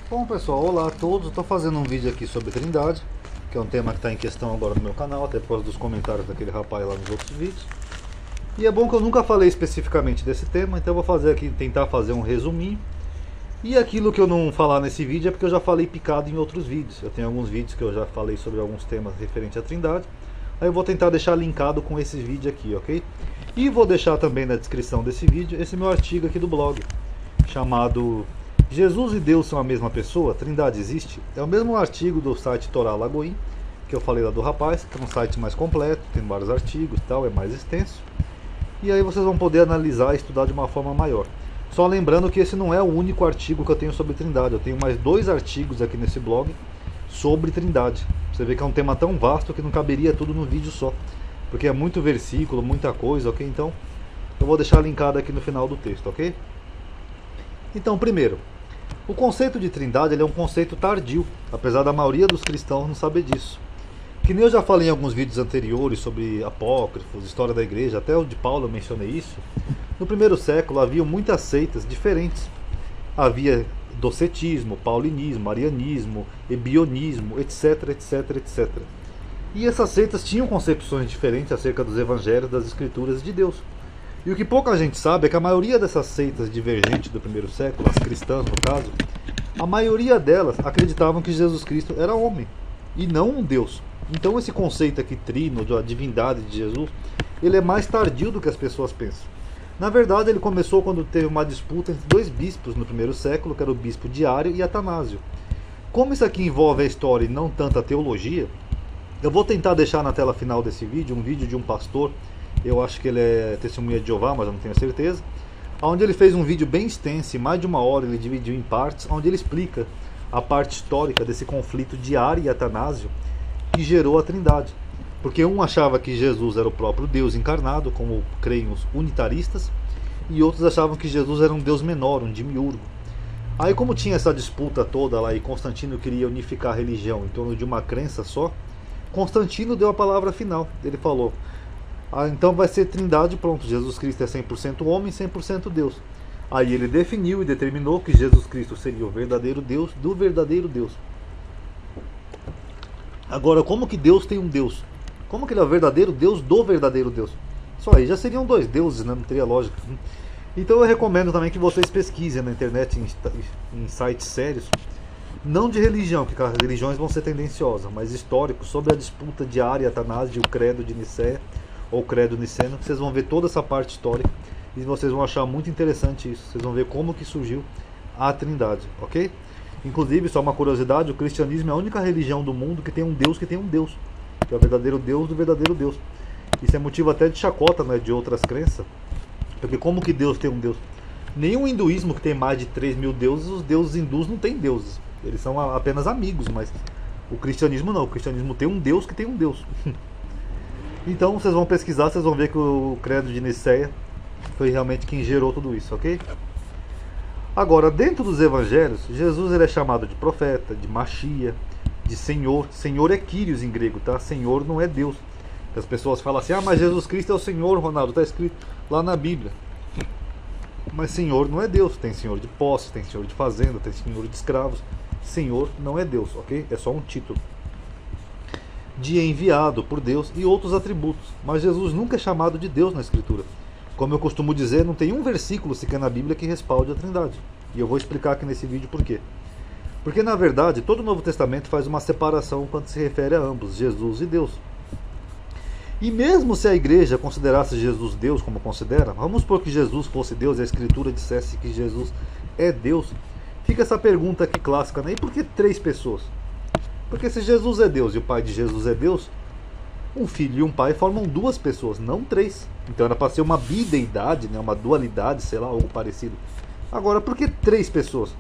Bom pessoal, olá a todos, estou fazendo um vídeo aqui sobre Trindade, que é um tema que está em questão agora no meu canal, até por causa dos comentários daquele rapaz lá nos outros vídeos. E é bom que eu nunca falei especificamente desse tema, então eu vou fazer aqui, tentar fazer um resuminho. E aquilo que eu não falar nesse vídeo é porque eu já falei picado em outros vídeos. Eu tenho alguns vídeos que eu já falei sobre alguns temas referentes à Trindade. Aí eu vou tentar deixar linkado com esses vídeos aqui, ok? E vou deixar também na descrição desse vídeo esse meu artigo aqui do blog, chamado Jesus e Deus são a mesma pessoa? Trindade existe? É o mesmo artigo do site Torá Lagoim, que eu falei lá do rapaz, que é um site mais completo, tem vários artigos e tal, é mais extenso. E aí vocês vão poder analisar e estudar de uma forma maior. Só lembrando que esse não é o único artigo que eu tenho sobre Trindade. Eu tenho mais 2 artigos aqui nesse blog sobre Trindade. Você vê que é um tema tão vasto que não caberia tudo num vídeo só, porque é muito versículo, muita coisa, ok? Então eu vou deixar linkado aqui no final do texto, ok? Então, primeiro, o conceito de Trindade ele é um conceito tardio, apesar da maioria dos cristãos não saber disso. Que nem eu já falei em alguns vídeos anteriores sobre apócrifos, história da igreja, até o de Paulo eu mencionei isso. No primeiro século havia muitas seitas diferentes. Havia docetismo, paulinismo, arianismo, ebionismo, etc, etc, etc. E essas seitas tinham concepções diferentes acerca dos evangelhos, das escrituras de Deus. E o que pouca gente sabe é que a maioria dessas seitas divergentes do primeiro século, as cristãs no caso, a maioria delas acreditavam que Jesus Cristo era homem e não um Deus. Então esse conceito aqui trino, da divindade de Jesus, ele é mais tardio do que as pessoas pensam. Na verdade ele começou quando teve uma disputa entre 2 bispos no primeiro século, que era o bispo Diário e Atanásio. Como isso aqui envolve a história e não tanto a teologia, eu vou tentar deixar na tela final desse vídeo um vídeo de um pastor. Eu acho que ele é testemunha de Jeová, mas eu não tenho certeza. Onde ele fez um vídeo bem extenso, mais de 1 hora, ele dividiu em partes, onde ele explica a parte histórica desse conflito de Ario e Atanásio que gerou a Trindade. Porque um achava que Jesus era o próprio Deus encarnado, como creem os unitaristas, e outros achavam que Jesus era um Deus menor, um demiurgo. Aí como tinha essa disputa toda lá e Constantino queria unificar a religião em torno de uma crença só, Constantino deu a palavra final. Ele falou: então vai ser Trindade, pronto, Jesus Cristo é 100% homem, 100% Deus. Aí ele definiu e determinou que Jesus Cristo seria o verdadeiro Deus do verdadeiro Deus. Agora, como que Deus tem um Deus? Como que ele é o verdadeiro Deus do verdadeiro Deus? Só aí já seriam 2 deuses, né? Não teria lógica. Então eu recomendo também que vocês pesquisem na internet, em sites sérios, não de religião, porque as religiões vão ser tendenciosas, mas históricos, sobre a disputa de Ario e Atanásio, o credo de Nicéia, ou credo niceno, que vocês vão ver toda essa parte histórica e vocês vão achar muito interessante isso. Vocês vão ver como que surgiu a Trindade, ok? Inclusive, só uma curiosidade, o cristianismo é a única religião do mundo que tem um Deus, que é o verdadeiro Deus do verdadeiro Deus. Isso é motivo até de chacota, né, de outras crenças, porque como que Deus tem um Deus? Nenhum hinduísmo que tem mais de 3.000 deuses, os deuses hindus não têm deuses, eles são apenas amigos, mas o cristianismo não, o cristianismo tem um Deus que tem um Deus. Então vocês vão pesquisar, vocês vão ver que o credo de Nicéia foi realmente quem gerou tudo isso, ok? Agora, dentro dos evangelhos, Jesus ele é chamado de profeta, de Machia, de Senhor. Senhor é Kyrios em grego, tá? Senhor não é Deus. As pessoas falam assim: ah, mas Jesus Cristo é o Senhor, Ronaldo, está escrito lá na Bíblia. Mas Senhor não é Deus. Tem Senhor de posse, tem Senhor de fazenda, tem Senhor de escravos. Senhor não é Deus, ok? É só um título. De enviado por Deus e outros atributos. Mas Jesus nunca é chamado de Deus na Escritura. Como eu costumo dizer, não tem um versículo sequer na Bíblia que respalde a Trindade. E eu vou explicar aqui nesse vídeo por quê. Porque na verdade todo o Novo Testamento faz uma separação quando se refere a ambos, Jesus e Deus. E mesmo se a igreja considerasse Jesus Deus como considera, vamos supor que Jesus fosse Deus e a Escritura dissesse que Jesus é Deus, fica essa pergunta aqui clássica, né? E por que 3 pessoas? Porque se Jesus é Deus e o pai de Jesus é Deus, um filho e um pai formam 2 pessoas, não 3. Então era para ser uma bideidade, né? Uma dualidade, sei lá, algo parecido. Agora, por que 3 pessoas?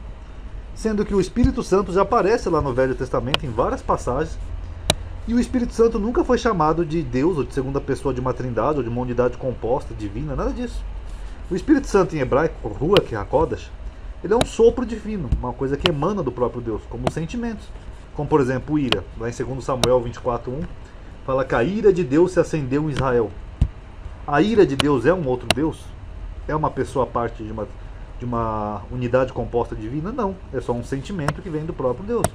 Sendo que o Espírito Santo já aparece lá no Velho Testamento em várias passagens, e o Espírito Santo nunca foi chamado de Deus, ou de segunda pessoa de uma trindade, ou de uma unidade composta, divina, nada disso. O Espírito Santo em hebraico, Ruach HaKodesh, ele é um sopro divino, uma coisa que emana do próprio Deus, como sentimentos. Como por exemplo, ira, lá em 2 Samuel 24:1, fala que a ira de Deus se acendeu em Israel. A ira de Deus é um outro Deus? É uma pessoa à parte de uma... de uma unidade composta divina? Não, é só um sentimento que vem do próprio Deus.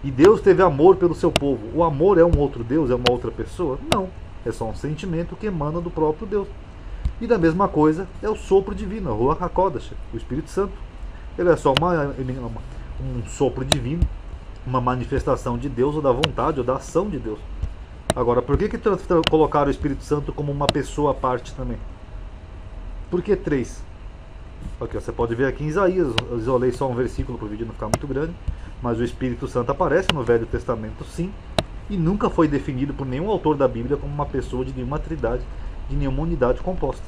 E Deus teve amor pelo seu povo. O amor é um outro Deus? É uma outra pessoa? Não, é só um sentimento que emana do próprio Deus. E da mesma coisa é o sopro divino, a Ruach HaKodesh, o Espírito Santo. Ele é só um sopro divino, uma manifestação de Deus, ou da vontade, ou da ação de Deus. Agora, por que colocaram o Espírito Santo como uma pessoa à parte também? Por que 3? Aqui, você pode ver aqui em Isaías, eu isolei só um versículo para o vídeo não ficar muito grande, mas o Espírito Santo aparece no Velho Testamento, sim, e nunca foi definido por nenhum autor da Bíblia como uma pessoa de nenhuma trindade, de nenhuma unidade composta.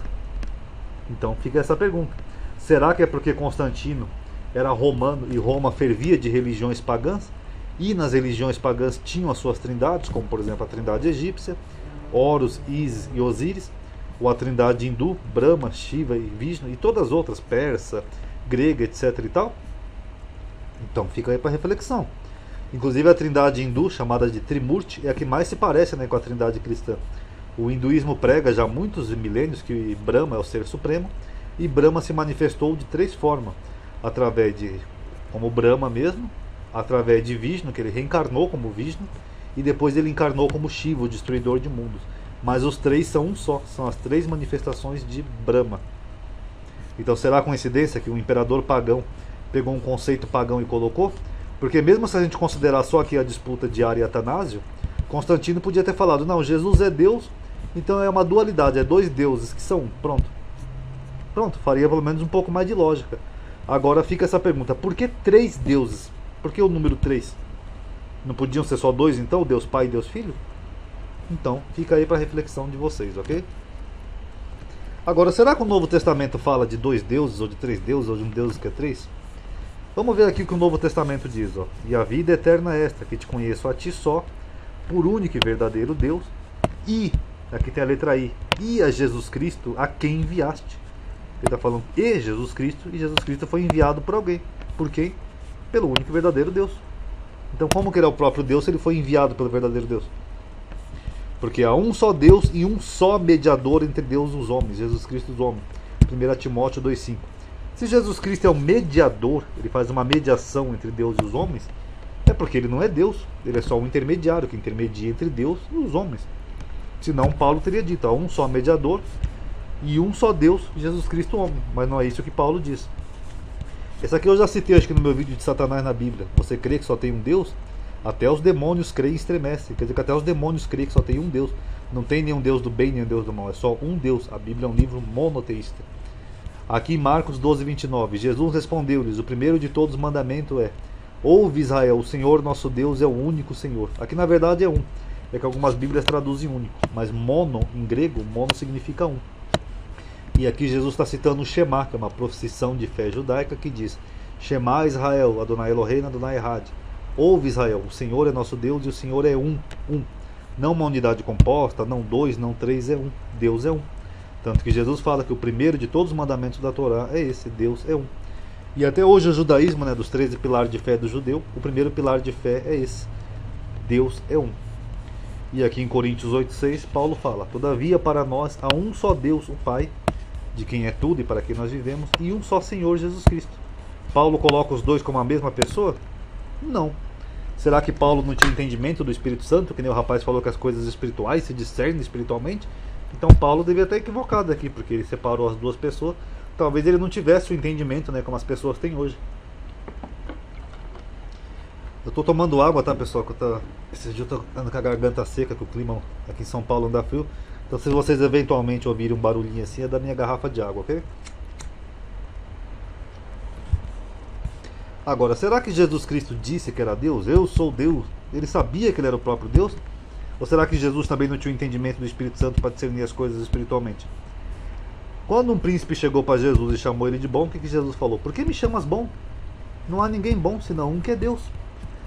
Então fica essa pergunta: será que é porque Constantino era romano e Roma fervia de religiões pagãs? E nas religiões pagãs tinham as suas trindades, como por exemplo a trindade egípcia, Horus, Ísis e Osíris, ou a trindade hindu, Brahma, Shiva e Vishnu, e todas as outras, persa, grega, etc. e tal? Então fica aí para reflexão. Inclusive a trindade hindu, chamada de Trimurti, é a que mais se parece, né, com a trindade cristã. O hinduísmo prega já há muitos milênios que Brahma é o ser supremo, e Brahma se manifestou de 3 formas: através de, como Brahma mesmo, através de Vishnu, que ele reencarnou como Vishnu, e depois ele encarnou como Shiva, o destruidor de mundos. Mas os 3 são um só, são as 3 manifestações de Brahma. Então será coincidência que o imperador pagão pegou um conceito pagão e colocou? Porque mesmo se a gente considerar só aqui a disputa de Ara e Atanásio, Constantino podia ter falado: não, Jesus é Deus, então é uma dualidade, é 2 deuses que são um. Pronto, faria pelo menos um pouco mais de lógica. Agora fica essa pergunta: por que 3 deuses? Por que o número 3? Não podiam ser só 2 então? Deus Pai e Deus Filho? Então fica aí para reflexão de vocês, ok? Agora, será que o Novo Testamento fala de 2 deuses, ou de 3 deuses, ou de um Deus que é 3? Vamos ver aqui o que o Novo Testamento diz, ó. E a vida eterna é esta, que te conheço a ti só, por único e verdadeiro Deus, e, aqui tem a letra I, e a Jesus Cristo, a quem enviaste. Ele está falando e Jesus Cristo foi enviado por alguém. Por quem? Pelo único e verdadeiro Deus. Então como que ele é o próprio Deus se ele foi enviado pelo verdadeiro Deus? Porque há um só Deus e um só mediador entre Deus e os homens, Jesus Cristo e os homens. 1 Timóteo 2,5. Se Jesus Cristo é o mediador, ele faz uma mediação entre Deus e os homens, é porque ele não é Deus, ele é só um intermediário que intermedia entre Deus e os homens. Senão Paulo teria dito: há um só mediador e um só Deus, Jesus Cristo homem. Mas não é isso que Paulo diz. Essa aqui eu já citei, acho que no meu vídeo de Satanás na Bíblia. Você crê que só tem um Deus? Até os demônios creem e estremecem. Quer dizer que até os demônios creem que só tem um Deus. Não tem nenhum Deus do bem, nenhum Deus do mal. É só um Deus. A Bíblia é um livro monoteísta. Aqui em Marcos 12:29, Jesus respondeu-lhes: o primeiro de todos os mandamentos é: ouve Israel, o Senhor nosso Deus é o único Senhor. Aqui na verdade é um. É que algumas Bíblias traduzem único. Mas mono, em grego, mono significa um. E aqui Jesus está citando o Shema, que é uma profissão de fé judaica que diz: Shema Israel, Adonai Eloheinu, Adonai Echad. Ouve Israel, o Senhor é nosso Deus e o Senhor é um. Não uma unidade composta, não 2, não 3, é um. Deus é um. Tanto que Jesus fala que o primeiro de todos os mandamentos da Torá é esse: Deus é um. E até hoje o judaísmo, né, dos 13 pilares de fé do judeu, o primeiro pilar de fé é esse: Deus é um. E aqui em Coríntios 8,6, Paulo fala: todavia para nós há um só Deus, o Pai, de quem é tudo e para quem nós vivemos, e um só Senhor Jesus Cristo. Paulo coloca os dois como a mesma pessoa? Não. Será que Paulo não tinha entendimento do Espírito Santo? Que nem o rapaz falou que as coisas espirituais se discernem espiritualmente? Então Paulo devia estar equivocado aqui, porque ele separou as duas pessoas. Talvez ele não tivesse o entendimento, né, como as pessoas têm hoje. Eu estou tomando água, tá, pessoal? Esses dias eu estou andando com a garganta seca, que o clima aqui em São Paulo anda frio. Então se vocês eventualmente ouvirem um barulhinho assim, é da minha garrafa de água, ok? Agora, será que Jesus Cristo disse que era Deus? Eu sou Deus. Ele sabia que ele era o próprio Deus? Ou será que Jesus também não tinha o entendimento do Espírito Santo para discernir as coisas espiritualmente? Quando um príncipe chegou para Jesus e chamou ele de bom, o que Jesus falou? Por que me chamas bom? Não há ninguém bom senão um que é Deus.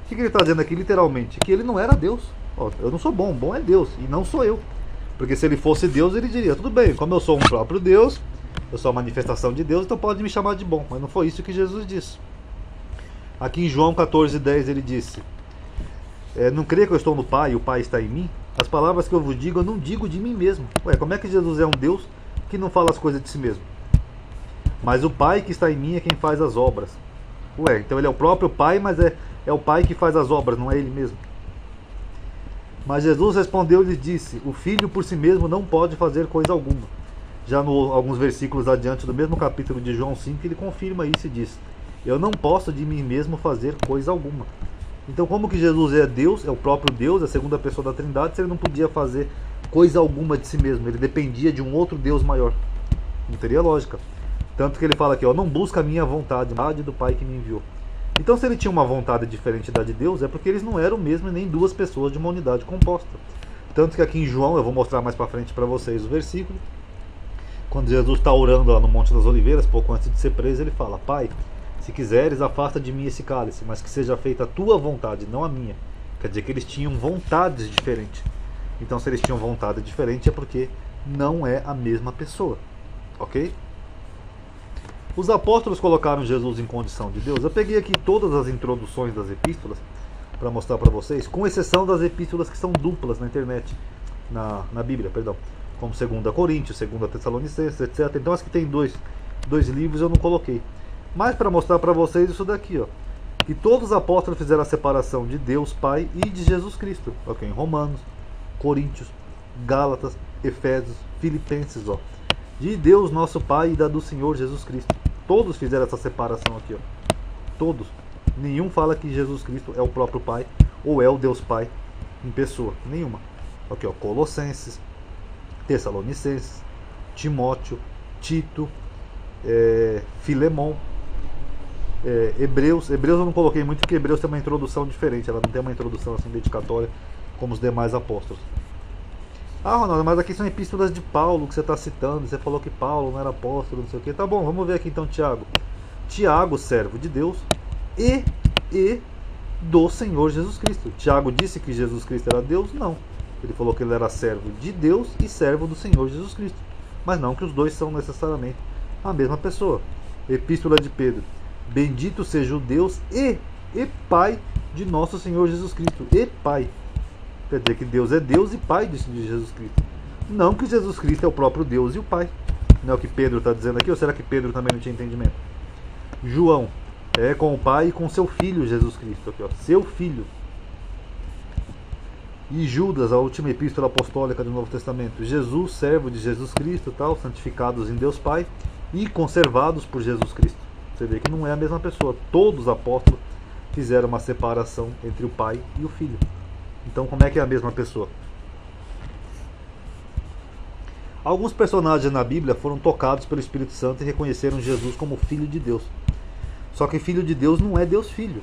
O que ele está dizendo aqui literalmente? Que ele não era Deus. Ó, eu não sou bom, bom é Deus e não sou eu. Porque se ele fosse Deus, ele diria: tudo bem, como eu sou um próprio Deus, eu sou a manifestação de Deus, então pode me chamar de bom. Mas não foi isso que Jesus disse. Aqui em João 14,10 ele disse: não crê que eu estou no Pai e o Pai está em mim? As palavras que eu vos digo, eu não digo de mim mesmo. Ué, como é que Jesus é um Deus que não fala as coisas de si mesmo? mas o Pai que está em mim é quem faz as obras. Ué, então ele é o próprio Pai, mas é o Pai que faz as obras, não é ele mesmo. Mas Jesus respondeu e lhe disse: o Filho por si mesmo não pode fazer coisa alguma. Já alguns versículos adiante do mesmo capítulo de João 5, ele confirma isso e diz: eu não posso de mim mesmo fazer coisa alguma. Então, como que Jesus é Deus, é o próprio Deus, a segunda pessoa da Trindade, se ele não podia fazer coisa alguma de si mesmo? Ele dependia de um outro Deus maior. Não teria lógica. Tanto que ele fala aqui, ó, não busca a minha vontade, mas a do Pai que me enviou. Então, se ele tinha uma vontade diferente da de Deus, é porque eles não eram mesmo nem duas pessoas de uma unidade composta. Tanto que aqui em João, eu vou mostrar mais para frente para vocês o versículo, quando Jesus está orando lá no Monte das Oliveiras, pouco antes de ser preso, ele fala: Pai, se quiseres, afasta de mim esse cálice, mas que seja feita a tua vontade, não a minha. Quer dizer que eles tinham vontades diferentes. Então, se eles tinham vontade diferente, é porque não é a mesma pessoa. Ok? Os apóstolos colocaram Jesus em condição de Deus. Eu peguei aqui todas as introduções das epístolas para mostrar para vocês, com exceção das epístolas que são duplas na internet, na Bíblia, perdão, como 2 Coríntios, 2 Tessalonicenses, etc. Então as que tem dois livros eu não coloquei. Mas para mostrar para vocês isso daqui, ó, que todos os apóstolos fizeram a separação de Deus Pai e de Jesus Cristo. Ok, em Romanos, Coríntios, Gálatas, Efésios, Filipenses, ó, de Deus nosso Pai e da do Senhor Jesus Cristo. Todos fizeram essa separação aqui, ó. Todos. Nenhum fala que Jesus Cristo é o próprio Pai ou é o Deus Pai em pessoa. Nenhuma. Aqui, ó, Colossenses, Tessalonicenses, Timóteo, Tito, Filemon, Hebreus. Hebreus eu não coloquei muito porque Hebreus tem uma introdução diferente. Ela não tem uma introdução assim dedicatória como os demais apóstolos. Ah, Ronaldo, mas aqui são epístolas de Paulo que você está citando. Você falou que Paulo não era apóstolo, não sei o que. Tá bom, vamos ver aqui então Tiago. Tiago, servo de Deus e do Senhor Jesus Cristo. Tiago disse que Jesus Cristo era Deus? Não. Ele falou que ele era servo de Deus e servo do Senhor Jesus Cristo. Mas não que os dois são necessariamente a mesma pessoa. Epístola de Pedro. Bendito seja o Deus e Pai de nosso Senhor Jesus Cristo. E Pai. Quer dizer que Deus é Deus e Pai de Jesus Cristo. Não que Jesus Cristo é o próprio Deus e o Pai. Não é o que Pedro está dizendo aqui? Ou será que Pedro também não tinha entendimento? João é com o Pai e com seu Filho Jesus Cristo. Aqui, ó, seu Filho. E Judas, a última epístola apostólica do Novo Testamento. Jesus, servo de Jesus Cristo, tal, santificados em Deus Pai e conservados por Jesus Cristo. Você vê que não é a mesma pessoa. Todos os apóstolos fizeram uma separação entre o Pai e o Filho. Então, como é que é a mesma pessoa? Alguns personagens na Bíblia foram tocados pelo Espírito Santo e reconheceram Jesus como Filho de Deus. Só que Filho de Deus não é Deus Filho.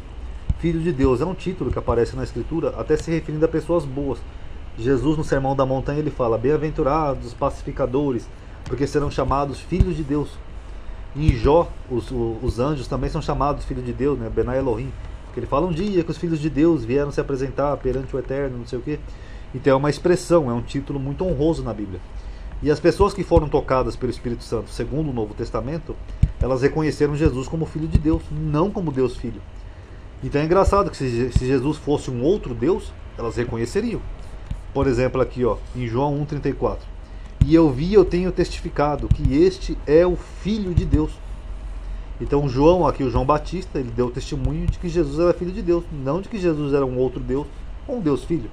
Filho de Deus é um título que aparece na Escritura, até se referindo a pessoas boas. Jesus, no Sermão da Montanha, ele fala: bem-aventurados os pacificadores, porque serão chamados filhos de Deus. E em Jó, os anjos também são chamados filhos de Deus, né? Benai Elohim. Que ele fala um dia que os filhos de Deus vieram se apresentar perante o Eterno, não sei o quê. Então é uma expressão, é um título muito honroso na Bíblia. E as pessoas que foram tocadas pelo Espírito Santo, segundo o Novo Testamento, elas reconheceram Jesus como Filho de Deus, não como Deus Filho. Então é engraçado que se Jesus fosse um outro Deus, elas reconheceriam. Por exemplo aqui, ó, em João 1,34. E eu vi e eu tenho testificado que este é o Filho de Deus. Então João, aqui o João Batista, ele deu testemunho de que Jesus era Filho de Deus, não de que Jesus era um outro Deus, ou um Deus Filho.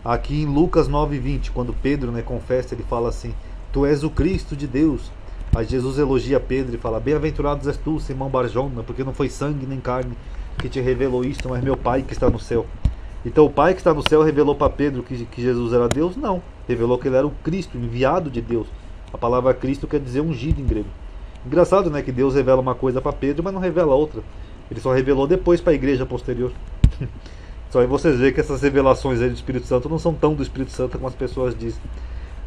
Aqui em Lucas 9,20, quando Pedro, né, confessa, ele fala assim: tu és o Cristo de Deus. Aí Jesus elogia Pedro e fala: bem-aventurados és tu, Simão Barjona, porque não foi sangue nem carne que te revelou isto, mas meu Pai que está no céu. Então o Pai que está no céu revelou para Pedro que Jesus era Deus? Não. Revelou que ele era o Cristo, enviado de Deus. A palavra Cristo quer dizer ungido em grego. Engraçado, né, que Deus revela uma coisa para Pedro, mas não revela outra. Ele só revelou depois para a igreja posterior. Só aí vocês veem que essas revelações aí do Espírito Santo não são tão do Espírito Santo como as pessoas dizem.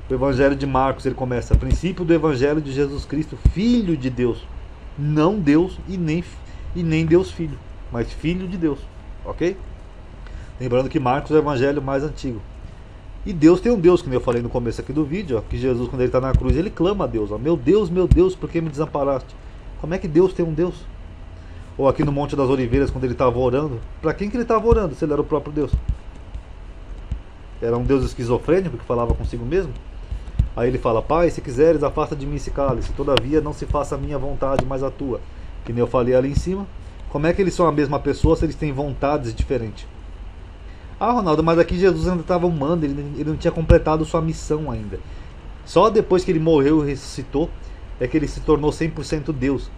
O Evangelho de Marcos, ele começa: princípio do Evangelho de Jesus Cristo, Filho de Deus. Não Deus e nem Deus Filho, mas Filho de Deus. Ok? Lembrando que Marcos é o Evangelho mais antigo. E Deus tem um Deus, como eu falei no começo aqui do vídeo, ó, que Jesus, quando ele está na cruz, ele clama a Deus: ó, meu Deus, por que me desamparaste? Como é que Deus tem um Deus? Ou aqui no Monte das Oliveiras, quando ele estava orando, para quem que ele estava orando, se ele era o próprio Deus? Era um Deus esquizofrênico que falava consigo mesmo? Aí ele fala: Pai, se quiseres, afasta de mim esse cálice, todavia não se faça a minha vontade, mas a tua. Que nem eu falei ali em cima. Como é que eles são a mesma pessoa se eles têm vontades diferentes? Ah, Ronaldo, mas aqui Jesus ainda estava humano, ele não tinha completado sua missão ainda. Só depois que ele morreu e ressuscitou é que ele se tornou 100% Deus.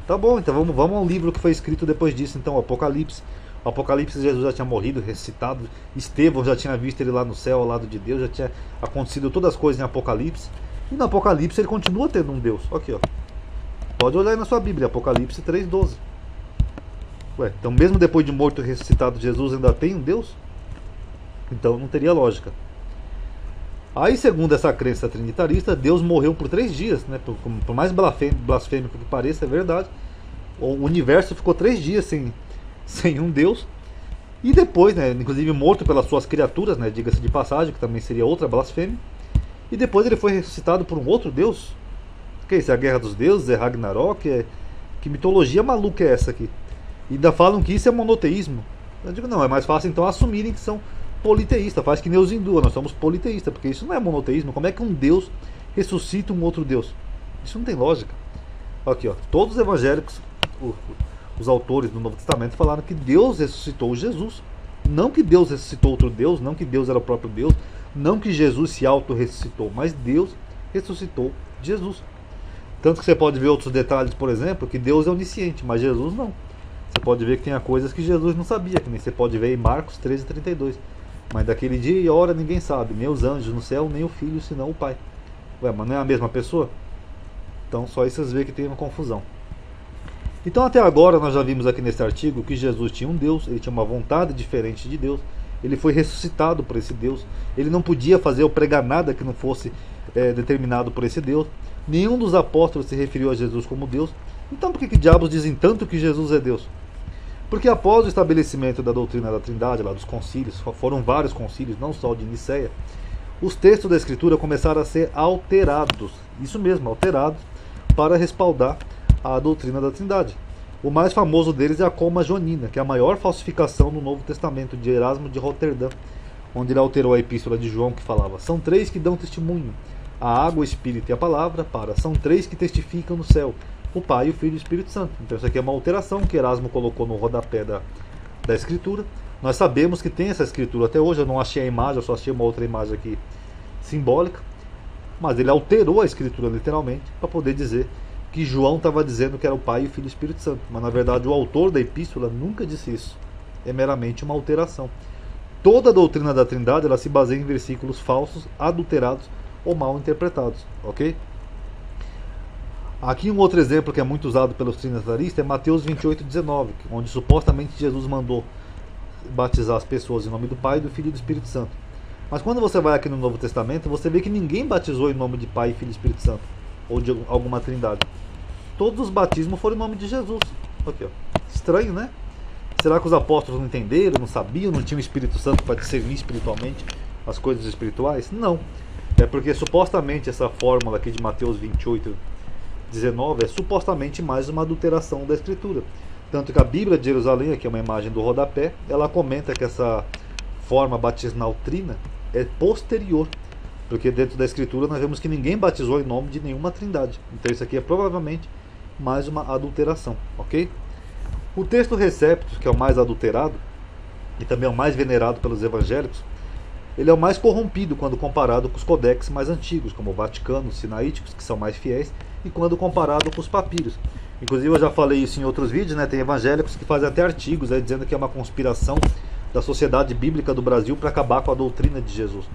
Tá bom, então vamos ao livro que foi escrito depois disso, então, o Apocalipse. O Apocalipse, Jesus já tinha morrido, ressuscitado. Estevão já tinha visto ele lá no céu, ao lado de Deus. Já tinha acontecido todas as coisas em Apocalipse. E no Apocalipse ele continua tendo um Deus. Aqui, ó. Pode olhar aí na sua Bíblia, Apocalipse 3:12. Ué, então mesmo depois de morto e ressuscitado, Jesus ainda tem um Deus? Então não teria lógica. Aí, segundo essa crença trinitarista, Deus morreu por 3 dias, né? Por mais blasfêmico que pareça, é verdade. O universo ficou 3 dias sem um Deus. E depois, né, inclusive morto pelas suas criaturas, né, diga-se de passagem, que também seria outra blasfêmia. E depois ele foi ressuscitado por um outro Deus. Que é isso? É a Guerra dos Deuses? É Ragnarok? Que mitologia maluca é essa aqui? E ainda falam que isso é monoteísmo. Eu digo, não, é mais fácil então assumirem que são politeístas. Faz que nem os hindus, nós somos politeístas, porque isso não é monoteísmo. Como é que um Deus ressuscita um outro Deus? Isso não tem lógica. Aqui, ó, todos os evangélicos, os autores do Novo Testamento falaram que Deus ressuscitou Jesus. Não que Deus ressuscitou outro Deus, não que Deus era o próprio Deus, não que Jesus se auto-ressuscitou, mas Deus ressuscitou Jesus. Tanto que você pode ver outros detalhes, por exemplo, que Deus é onisciente, mas Jesus não. Você pode ver que tem coisas que Jesus não sabia, que nem você pode ver em Marcos 13:32. Mas daquele dia e hora ninguém sabe, nem os anjos no céu, nem o Filho, senão o Pai. Ué, mas não é a mesma pessoa? Então só isso vocês veem que tem uma confusão. Então até agora nós já vimos aqui nesse artigo que Jesus tinha um Deus, ele tinha uma vontade diferente de Deus, ele foi ressuscitado por esse Deus, ele não podia fazer ou pregar nada que não fosse determinado por esse Deus. Nenhum dos apóstolos se referiu a Jesus como Deus. Então por que diabos dizem tanto que Jesus é Deus? Porque após o estabelecimento da doutrina da Trindade, lá dos concílios, foram vários concílios, não só o de Nicéia, os textos da Escritura começaram a ser alterados, isso mesmo, alterados, para respaldar a doutrina da Trindade. O mais famoso deles é a Coma Joanina, que é a maior falsificação do Novo Testamento, de Erasmo de Roterdã, onde ele alterou a epístola de João, que falava: são 3 que dão testemunho, a água, o Espírito e a palavra, para são 3 que testificam no céu, o Pai, o Filho e o Espírito Santo. Então isso aqui é uma alteração que Erasmo colocou no rodapé da Escritura. Nós sabemos que tem essa Escritura até hoje, eu não achei a imagem, eu só achei uma outra imagem aqui simbólica, mas ele alterou a Escritura literalmente, para poder dizer que João estava dizendo que era o Pai, o Filho e o Espírito Santo. Mas na verdade o autor da epístola nunca disse isso. É meramente uma alteração. Toda a doutrina da Trindade ela se baseia em versículos falsos, adulterados ou mal interpretados, ok? Aqui um outro exemplo que é muito usado pelos trinitaristas é Mateus 28:19, onde supostamente Jesus mandou batizar as pessoas em nome do Pai, do Filho e do Espírito Santo. Mas quando você vai aqui no Novo Testamento, você vê que ninguém batizou em nome de Pai, Filho e Espírito Santo, ou de alguma trindade. Todos os batismos foram em nome de Jesus. Aqui, ó. Estranho, né? Será que os apóstolos não entenderam, não sabiam, não tinham o Espírito Santo para discernir espiritualmente as coisas espirituais? Não. É porque supostamente essa fórmula aqui de Mateus 28:19 é supostamente mais uma adulteração da Escritura. Tanto que a Bíblia de Jerusalém, aqui é uma imagem do rodapé, ela comenta que essa forma batismal trina é posterior, porque dentro da Escritura nós vemos que ninguém batizou em nome de nenhuma trindade. Então isso aqui é provavelmente mais uma adulteração, ok? O texto Receptus, que é o mais adulterado e também é o mais venerado pelos evangélicos, ele é o mais corrompido quando comparado com os codex mais antigos, como o Vaticano, os Sinaíticos, que são mais fiéis, e quando comparado com os papiros. Inclusive eu já falei isso em outros vídeos, né? Tem evangélicos que fazem até artigos dizendo que é uma conspiração da Sociedade Bíblica do Brasil para acabar com a doutrina de Jesus.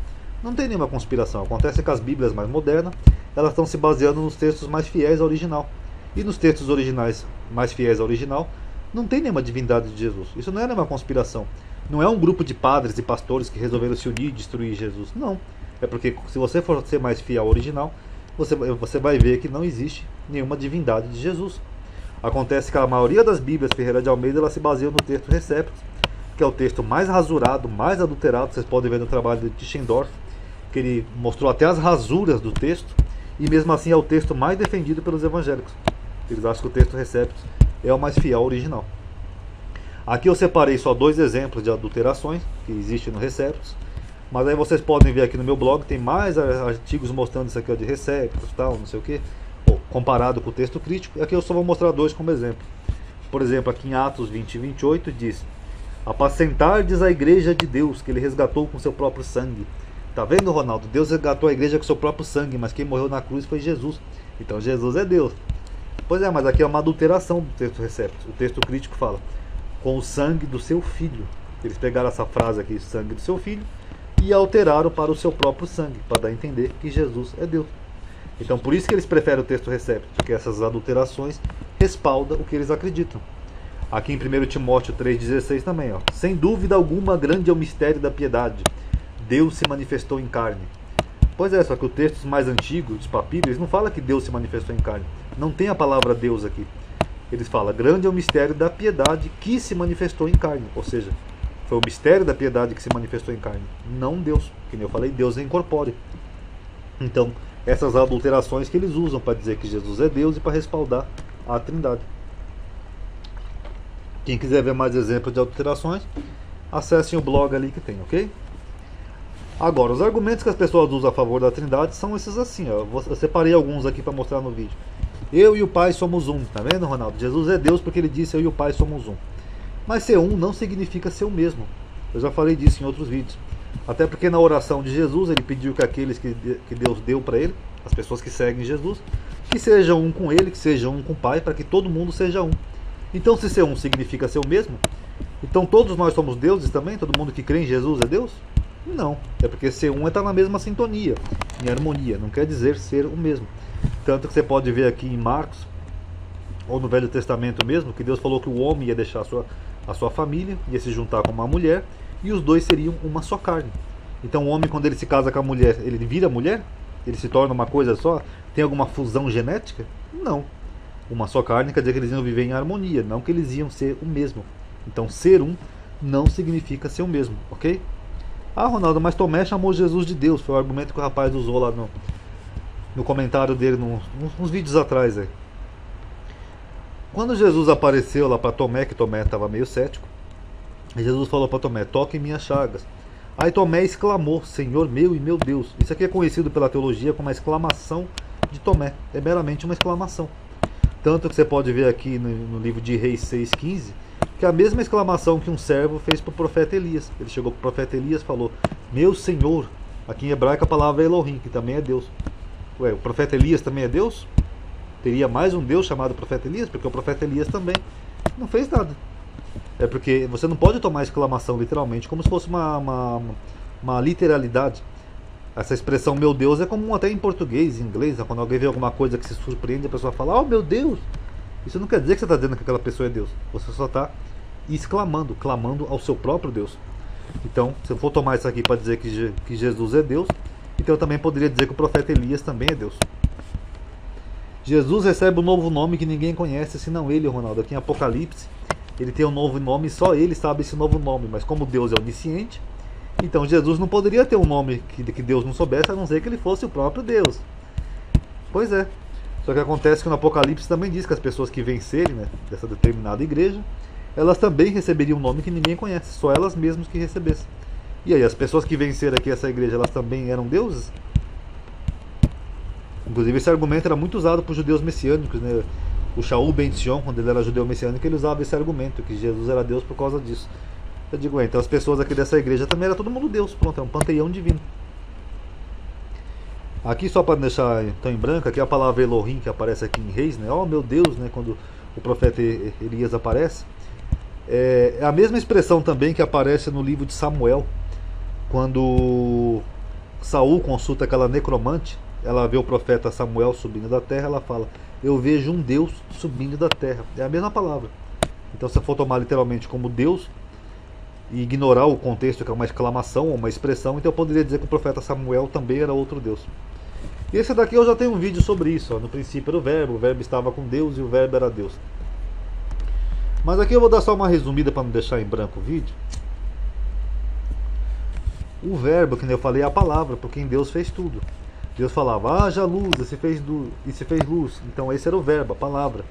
Não tem nenhuma conspiração. Acontece que as Bíblias mais modernas elas estão se baseando nos textos mais fiéis ao original. E nos textos originais mais fiéis ao original não tem nenhuma divindade de Jesus. Isso não é nenhuma conspiração. Não é um grupo de padres e pastores que resolveram se unir e destruir Jesus. Não. É porque se você for ser mais fiel ao original, você vai ver que não existe nenhuma divindade de Jesus. Acontece que a maioria das Bíblias Ferreira de Almeida ela se baseia no texto Receptus, que é o texto mais rasurado, mais adulterado. Vocês podem ver no trabalho de Tischendorf, que ele mostrou até as rasuras do texto, e mesmo assim é o texto mais defendido pelos evangélicos. Eles acham que o texto Receptus é o mais fiel ao original. Aqui eu separei só 2 exemplos de adulterações que existem no Receptus. Mas aí vocês podem ver aqui no meu blog, tem mais artigos mostrando isso aqui, ó, de receptos, tal, não sei o que, comparado com o texto crítico. E aqui eu só vou mostrar dois como exemplo. Por exemplo, aqui em Atos 20 e 28 diz: apacentardes a igreja de Deus, que ele resgatou com seu próprio sangue. Tá vendo, Ronaldo? Deus resgatou a igreja com seu próprio sangue, mas quem morreu na cruz foi Jesus. Então Jesus é Deus. Pois é, mas aqui é uma adulteração do texto recepto. O texto crítico fala: com o sangue do seu filho. Eles pegaram essa frase aqui, sangue do seu filho, e alteraram para o seu próprio sangue, para dar a entender que Jesus é Deus. Então por isso que eles preferem o texto recepto, porque essas adulterações respaldam o que eles acreditam. Aqui em 1 Timóteo 3,16 também, ó. Sem dúvida alguma, grande é o mistério da piedade. Deus se manifestou em carne. Pois é, só que o texto mais antigo, dos papiros, eles não falam que Deus se manifestou em carne. Não tem a palavra Deus aqui. Eles falam, grande é o mistério da piedade que se manifestou em carne. Ou seja, foi o mistério da piedade que se manifestou em carne, não Deus. Que nem eu falei, Deus é incorpóreo. Então, essas adulterações que eles usam para dizer que Jesus é Deus e para respaldar a Trindade. Quem quiser ver mais exemplos de adulterações, acessem o blog ali que tem, ok? Agora, os argumentos que as pessoas usam a favor da Trindade são esses assim, ó. Eu separei alguns aqui para mostrar no vídeo. Eu e o Pai somos um, tá vendo, Ronaldo? Jesus é Deus porque ele disse eu e o Pai somos um. Mas ser um não significa ser o mesmo. Eu já falei disso em outros vídeos. Até porque na oração de Jesus ele pediu que aqueles que Deus deu para ele, as pessoas que seguem Jesus, que sejam um com ele, que sejam um com o Pai, para que todo mundo seja um. Então se ser um significa ser o mesmo, então todos nós somos deuses também? Todo mundo que crê em Jesus é Deus? Não, é porque ser um é estar na mesma sintonia, em harmonia, não quer dizer ser o mesmo. Tanto que você pode ver aqui em Marcos, ou no Velho Testamento mesmo, que Deus falou que o homem ia deixar a sua família, ia se juntar com uma mulher, e os dois seriam uma só carne. Então o homem, quando ele se casa com a mulher, ele vira mulher? Ele se torna uma coisa só? Tem alguma fusão genética? Não. Uma só carne quer dizer que eles iam viver em harmonia, não que eles iam ser o mesmo. Então ser um não significa ser o mesmo, ok? Ah, Ronaldo, mas Tomé chamou Jesus de Deus. Foi o argumento que o rapaz usou lá no comentário dele, uns vídeos atrás aí. Quando Jesus apareceu lá para Tomé, que Tomé estava meio cético, Jesus falou para Tomé, toque em minhas chagas. Aí Tomé exclamou, Senhor meu e meu Deus. Isso aqui é conhecido pela teologia como a exclamação de Tomé. É meramente uma exclamação. Tanto que você pode ver aqui no livro de Reis 6,15, que é a mesma exclamação que um servo fez para o profeta Elias. Ele chegou para o profeta Elias e falou, meu Senhor. Aqui em hebraico a palavra é Elohim, que também é Deus. Ué, o profeta Elias também é Deus? Teria mais um Deus chamado profeta Elias? Porque o profeta Elias também não fez nada. É porque você não pode tomar a exclamação literalmente, como se fosse uma literalidade. Essa expressão meu Deus é comum até em português, em inglês. Quando alguém vê alguma coisa que se surpreende, a pessoa fala, oh meu Deus. Isso não quer dizer que você está dizendo que aquela pessoa é Deus. Você só está exclamando, clamando ao seu próprio Deus. Então, se eu for tomar isso aqui para dizer que Jesus é Deus, então eu também poderia dizer que o profeta Elias também é Deus. Jesus recebe um novo nome que ninguém conhece, senão ele, Ronaldo. Aqui em Apocalipse, ele tem um novo nome, só ele sabe esse novo nome. Mas como Deus é onisciente, então Jesus não poderia ter um nome que Deus não soubesse, a não ser que ele fosse o próprio Deus. Pois é. Só que acontece que no Apocalipse também diz que as pessoas que vencerem, né, dessa determinada igreja, elas também receberiam um nome que ninguém conhece, só elas mesmas que recebessem. E aí, as pessoas que venceram aqui essa igreja, elas também eram deuses? Inclusive esse argumento era muito usado por judeus messiânicos, né? O Shaul Ben Sion, quando ele era judeu messiânico, ele usava esse argumento, que Jesus era Deus por causa disso. Eu digo, então as pessoas aqui dessa igreja também era todo mundo Deus, pronto, é um panteão divino. Aqui só para deixar então em branco, aqui a palavra Elohim que aparece aqui em Reis, né? Oh meu Deus, né? Quando o profeta Elias aparece, é a mesma expressão também que aparece no livro de Samuel, quando Saul consulta aquela necromante, ela vê o profeta Samuel subindo da terra, ela fala, eu vejo um Deus subindo da terra. É a mesma palavra. Então se eu for tomar literalmente como Deus e ignorar o contexto que é uma exclamação ou uma expressão, então eu poderia dizer que o profeta Samuel também era outro Deus. E esse daqui eu já tenho um vídeo sobre isso, ó. No princípio era o verbo estava com Deus e o verbo era Deus. Mas aqui eu vou dar só uma resumida para não deixar em branco o vídeo. O verbo, que nem eu falei, é a palavra, porque em Deus fez tudo. Deus falava, haja luz, e se fez luz. Então esse era o verbo, a palavra.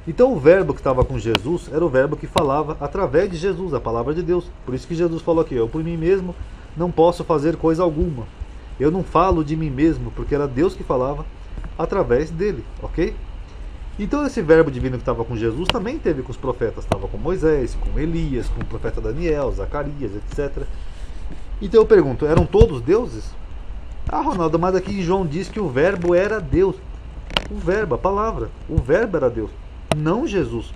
Então o verbo que estava com Jesus era o verbo que falava através de Jesus, a palavra de Deus. Por isso que Jesus falou aqui, eu por mim mesmo não posso fazer coisa alguma. Eu não falo de mim mesmo, porque era Deus que falava através dele, ok? Então esse verbo divino que estava com Jesus também teve com os profetas, estava com Moisés, com Elias, com o profeta Daniel, Zacarias, etc. Então eu pergunto, eram todos deuses? Ah, Ronaldo, mas aqui João diz que o verbo era Deus. O verbo, a palavra, o verbo era Deus, não Jesus.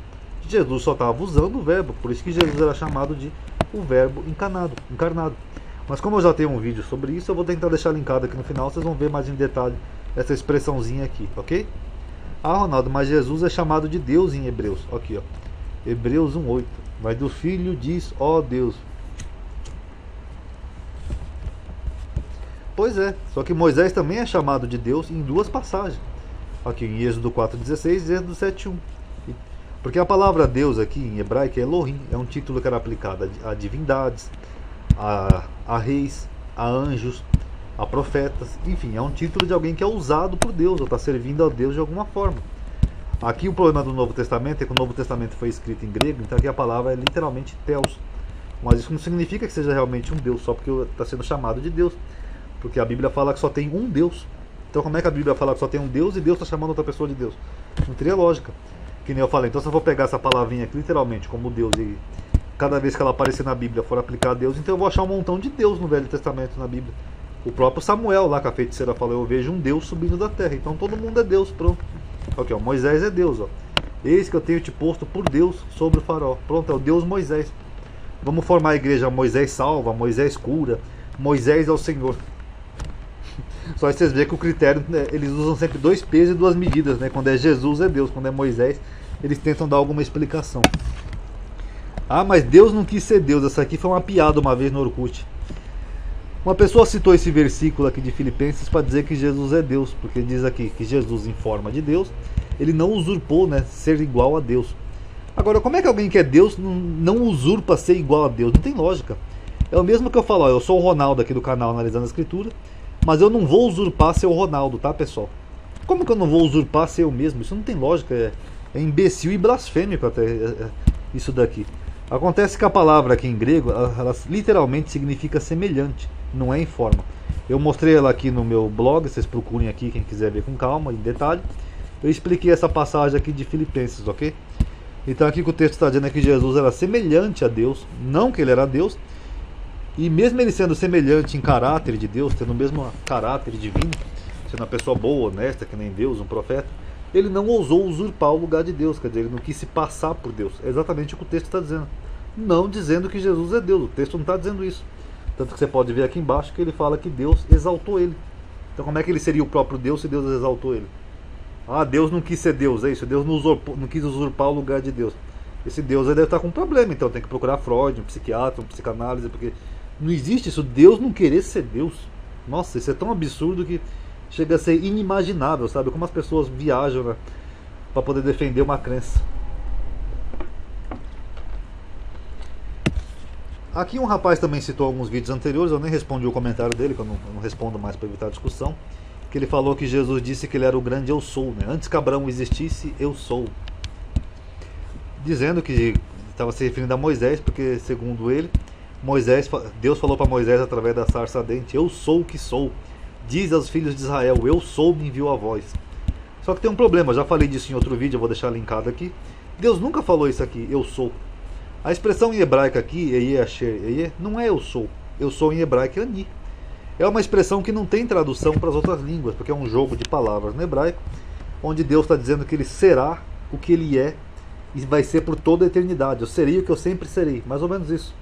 Jesus só estava usando o verbo, por isso que Jesus era chamado de o verbo encarnado. Mas como eu já tenho um vídeo sobre isso, eu vou tentar deixar linkado aqui no final, vocês vão ver mais em detalhe essa expressãozinha aqui, ok? Ah, Ronaldo, mas Jesus é chamado de Deus em Hebreus. Aqui, ó. Hebreus 1:8. Mas do Filho diz, ó Deus. Pois é, só que Moisés também é chamado de Deus em duas passagens. Aqui em Êxodo 4:16 e Êxodo 7:1. Porque a palavra Deus aqui em hebraico é Elohim, é um título que era aplicado a divindades, a reis, a anjos, a profetas, enfim, é um título de alguém que é usado por Deus, ou está servindo a Deus de alguma forma. Aqui o problema do Novo Testamento é que o Novo Testamento foi escrito em grego, então aqui a palavra é literalmente Theos. Mas isso não significa que seja realmente um Deus, só porque está sendo chamado de Deus. Porque a Bíblia fala que só tem um Deus. Então como é que a Bíblia fala que só tem um Deus e Deus está chamando outra pessoa de Deus? Não teria lógica. Que nem eu falei, então se eu vou pegar essa palavrinha aqui literalmente como Deus e cada vez que ela aparecer na Bíblia for aplicar a Deus, então eu vou achar um montão de Deus no Velho Testamento na Bíblia. O próprio Samuel lá que a feiticeira falou, eu vejo um Deus subindo da terra, então todo mundo é Deus, pronto. Ok, ó, Moisés é Deus, ó. Eis que eu tenho te posto por Deus sobre o faraó. Pronto, é o Deus Moisés. Vamos formar a igreja Moisés salva, Moisés cura, Moisés é o Senhor. Só aí vocês veem que o critério, né, eles usam sempre 2 pesos e 2 medidas, né? Quando é Jesus é Deus, quando é Moisés eles tentam dar alguma explicação. Ah, mas Deus não quis ser Deus. Essa aqui foi uma piada uma vez no Orkut. Uma pessoa citou esse versículo aqui de Filipenses para dizer que Jesus é Deus, porque diz aqui que Jesus em forma de Deus, ele não usurpou, né, ser igual a Deus. Agora, como é que alguém que é Deus não usurpa ser igual a Deus? Não tem lógica. É o mesmo que eu falo, ó, eu sou o Ronaldo aqui do canal Analisando a Escritura, mas eu não vou usurpar ser o Ronaldo, tá, pessoal? Como que eu não vou usurpar ser eu mesmo? Isso não tem lógica, é imbecil e blasfêmico até isso daqui. Acontece que a palavra aqui em grego, ela literalmente significa semelhante, não é em forma. Eu mostrei ela aqui no meu blog, vocês procurem aqui quem quiser ver com calma, em detalhe. Eu expliquei essa passagem aqui de Filipenses, ok? Então aqui que o texto está dizendo é que Jesus era semelhante a Deus, não que ele era Deus. E mesmo ele sendo semelhante em caráter de Deus, tendo o mesmo caráter divino, sendo uma pessoa boa, honesta, que nem Deus, um profeta, ele não ousou usurpar o lugar de Deus, quer dizer, ele não quis se passar por Deus. É exatamente o que o texto está dizendo. Não dizendo que Jesus é Deus, o texto não está dizendo isso. Tanto que você pode ver aqui embaixo que ele fala que Deus exaltou ele. Então como é que ele seria o próprio Deus se Deus exaltou ele? Ah, Deus não quis ser Deus, é isso, Deus não quis usurpar o lugar de Deus. Esse Deus aí deve estar com um problema, então tem que procurar Freud, um psiquiatra, um psicanálise, porque não existe isso, Deus não querer ser Deus. Nossa, isso é tão absurdo que chega a ser inimaginável, sabe? Como as pessoas viajam, né, para poder defender uma crença. Aqui um rapaz também citou alguns vídeos anteriores, eu nem respondi o comentário dele, que eu não respondo mais para evitar a discussão, que ele falou que Jesus disse que ele era o grande eu sou, né? Antes que Abraão existisse, eu sou. Dizendo que estava se referindo a Moisés, porque segundo ele, Deus falou para Moisés através da sarça ardente, eu sou o que sou. Diz aos filhos de Israel, eu sou, me enviou a voz. Só que tem um problema, eu já falei disso em outro vídeo, eu vou deixar linkado aqui. Deus nunca falou isso aqui, eu sou. A expressão em hebraico aqui, Eye, Asher, Eye, não é eu sou. Eu sou em hebraico é Ani. É uma expressão que não tem tradução para as outras línguas, porque é um jogo de palavras no hebraico, onde Deus está dizendo que ele será o que ele é e vai ser por toda a eternidade. Eu serei o que eu sempre serei, mais ou menos isso.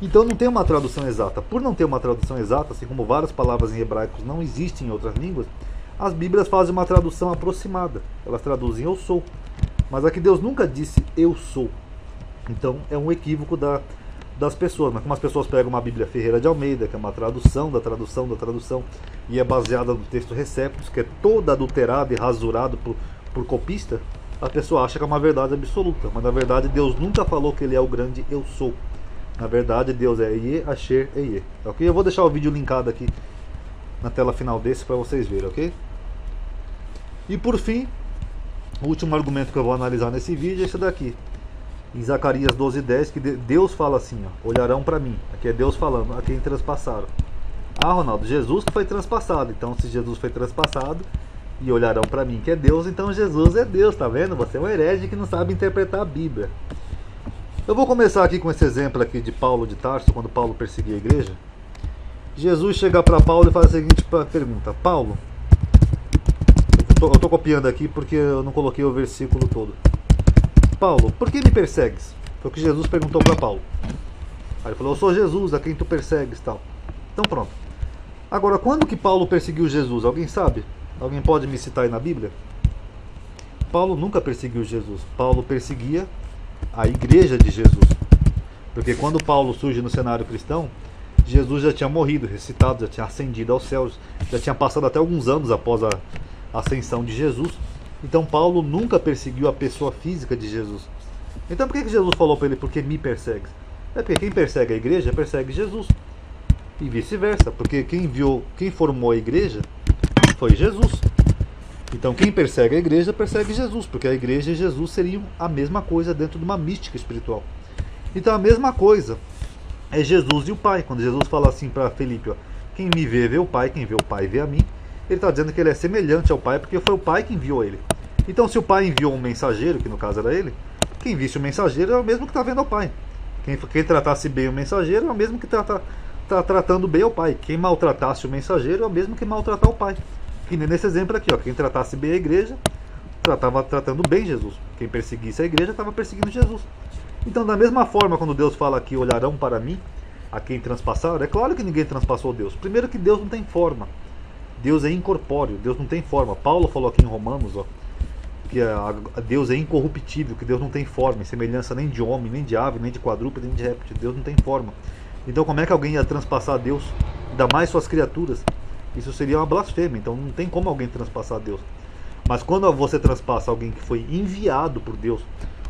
Então não tem uma tradução exata. Por não ter uma tradução exata, assim como várias palavras em hebraico não existem em outras línguas, as Bíblias fazem uma tradução aproximada. Elas traduzem eu sou. Mas aqui Deus nunca disse eu sou. Então é um equívoco das pessoas. Mas como as pessoas pegam uma Bíblia Ferreira de Almeida, que é uma tradução da tradução da tradução, e é baseada no texto Receptus, que é toda adulterada e rasurado por copista, a pessoa acha que é uma verdade absoluta. Mas na verdade Deus nunca falou que ele é o grande eu sou. Na verdade, Deus é Eye, Asher, Eye. Ok? Eu vou deixar o vídeo linkado aqui na tela final desse para vocês verem, ok? E por fim, o último argumento que eu vou analisar nesse vídeo é esse daqui. em Zacarias 12:10, que Deus fala assim, ó, olharão para mim. Aqui é Deus falando, a quem transpassaram. Ah, Ronaldo, Jesus que foi transpassado. Então, se Jesus foi transpassado e olharão para mim, que é Deus, então Jesus é Deus, tá vendo? Você é um herege que não sabe interpretar a Bíblia. Eu vou começar aqui com esse exemplo aqui de Paulo de Tarso, quando Paulo perseguia a igreja. Jesus chega para Paulo e faz a seguinte pergunta: Paulo, eu estou copiando aqui porque eu não coloquei o versículo todo. Paulo, por que me persegues? Foi o que Jesus perguntou para Paulo. Aí ele falou: eu sou Jesus, a quem tu persegues, tal. Então pronto. Agora, quando que Paulo perseguiu Jesus? Alguém sabe? Alguém pode me citar aí na Bíblia? Paulo nunca perseguiu Jesus. Paulo perseguia a igreja de Jesus. Porque quando Paulo surge no cenário cristão, Jesus já tinha morrido, ressuscitado, já tinha ascendido aos céus, já tinha passado até alguns anos após a ascensão de Jesus. Então Paulo nunca perseguiu a pessoa física de Jesus. Então por que Jesus falou para ele: por que me persegues? É porque quem persegue a igreja persegue Jesus. E vice-versa, porque quem formou a igreja foi Jesus. Então quem persegue a igreja persegue Jesus, porque a igreja e Jesus seriam a mesma coisa dentro de uma mística espiritual. Então a mesma coisa é Jesus e o Pai. Quando Jesus fala assim para Felipe, ó, quem me vê, vê o Pai, quem vê o Pai, vê a mim. Ele está dizendo que ele é semelhante ao Pai, porque foi o Pai que enviou ele. Então se o Pai enviou um mensageiro, que no caso era ele, quem visse o mensageiro é o mesmo que está vendo ao Pai. Quem tratasse bem o mensageiro é o mesmo que está tratando bem ao Pai. Quem maltratasse o mensageiro é o mesmo que maltratar o Pai. Que nem nesse exemplo aqui, ó, quem tratasse bem a igreja estava tratando bem Jesus. Quem perseguisse a igreja estava perseguindo Jesus. Então, da mesma forma, quando Deus fala aqui, olharão para mim, a quem transpassaram, é claro que ninguém transpassou Deus. Primeiro que Deus não tem forma. Deus é incorpóreo, Deus não tem forma. Paulo falou aqui em Romanos, ó, que Deus é incorruptível, que Deus não tem forma, em semelhança nem de homem, nem de ave, nem de quadrúpede, nem de réptil. Deus não tem forma. Então como é que alguém ia transpassar Deus, ainda mais suas criaturas? Isso seria uma blasfêmia, então não tem como alguém transpassar Deus. Mas quando você transpassa alguém que foi enviado por Deus,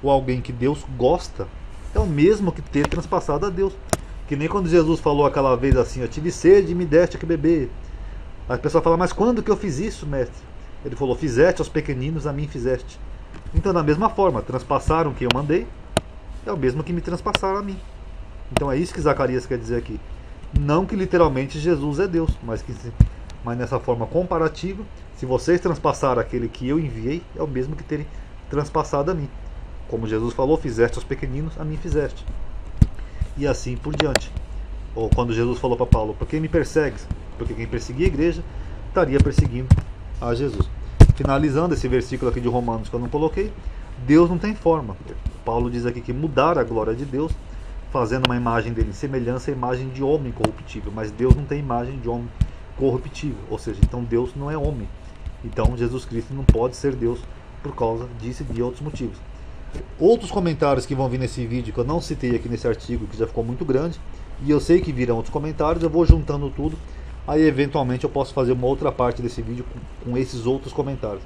ou alguém que Deus gosta, é o mesmo que ter transpassado a Deus. Que nem quando Jesus falou aquela vez assim: eu tive sede e me deste que beber. A pessoa fala: mas quando que eu fiz isso, mestre? Ele falou: fizeste aos pequeninos, a mim fizeste. Então da mesma forma, transpassaram o que eu mandei, é o mesmo que me transpassaram a mim. Então é isso que Zacarias quer dizer aqui. Não que literalmente Jesus é Deus, mas nessa forma comparativa, se vocês transpassaram aquele que eu enviei, é o mesmo que terem transpassado a mim. Como Jesus falou: fizeste aos pequeninos, a mim fizeste. E assim por diante. Ou quando Jesus falou para Paulo: por que me persegues? Porque quem perseguia a igreja estaria perseguindo a Jesus. Finalizando esse versículo aqui de Romanos que eu não coloquei, Deus não tem forma. Paulo diz aqui que mudaram a glória de Deus, fazendo uma imagem dele em semelhança à imagem de homem corruptível. Mas Deus não tem imagem de homem corruptível. Ou seja, então Deus não é homem. Então Jesus Cristo não pode ser Deus por causa disso e de outros motivos. Outros comentários que vão vir nesse vídeo, que eu não citei aqui nesse artigo, que já ficou muito grande, e eu sei que virão outros comentários, eu vou juntando tudo. Aí eventualmente eu posso fazer uma outra parte desse vídeo com esses outros comentários.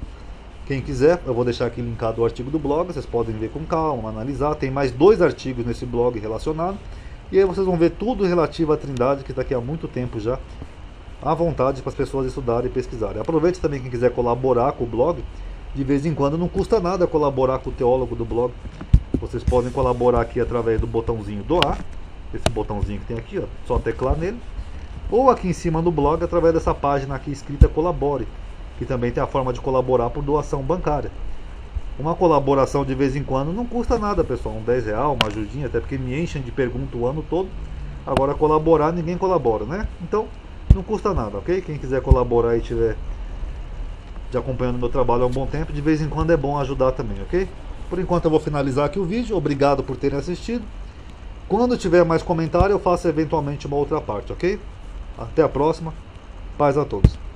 Quem quiser, eu vou deixar aqui linkado o artigo do blog, vocês podem ver com calma, analisar. Tem mais 2 artigos nesse blog relacionados. E aí vocês vão ver tudo relativo à Trindade, que está aqui há muito tempo já, à vontade para as pessoas estudarem e pesquisarem. Aproveite também quem quiser colaborar com o blog. De vez em quando não custa nada colaborar com o teólogo do blog. Vocês podem colaborar aqui através do botãozinho doar. Esse botãozinho que tem aqui, ó, só teclar nele. Ou aqui em cima do blog, através dessa página aqui escrita colabore, que também tem a forma de colaborar por doação bancária. Uma colaboração de vez em quando não custa nada, pessoal, um R$10, uma ajudinha, até porque me enchem de pergunta o ano todo. Agora colaborar, ninguém colabora, né? Então não custa nada, ok? Quem quiser colaborar e tiver de acompanhando meu trabalho há um bom tempo, de vez em quando é bom ajudar também, ok? Por enquanto eu vou finalizar aqui o vídeo, obrigado por terem assistido. Quando tiver mais comentário eu faço eventualmente uma outra parte, ok? Até a próxima, paz a todos.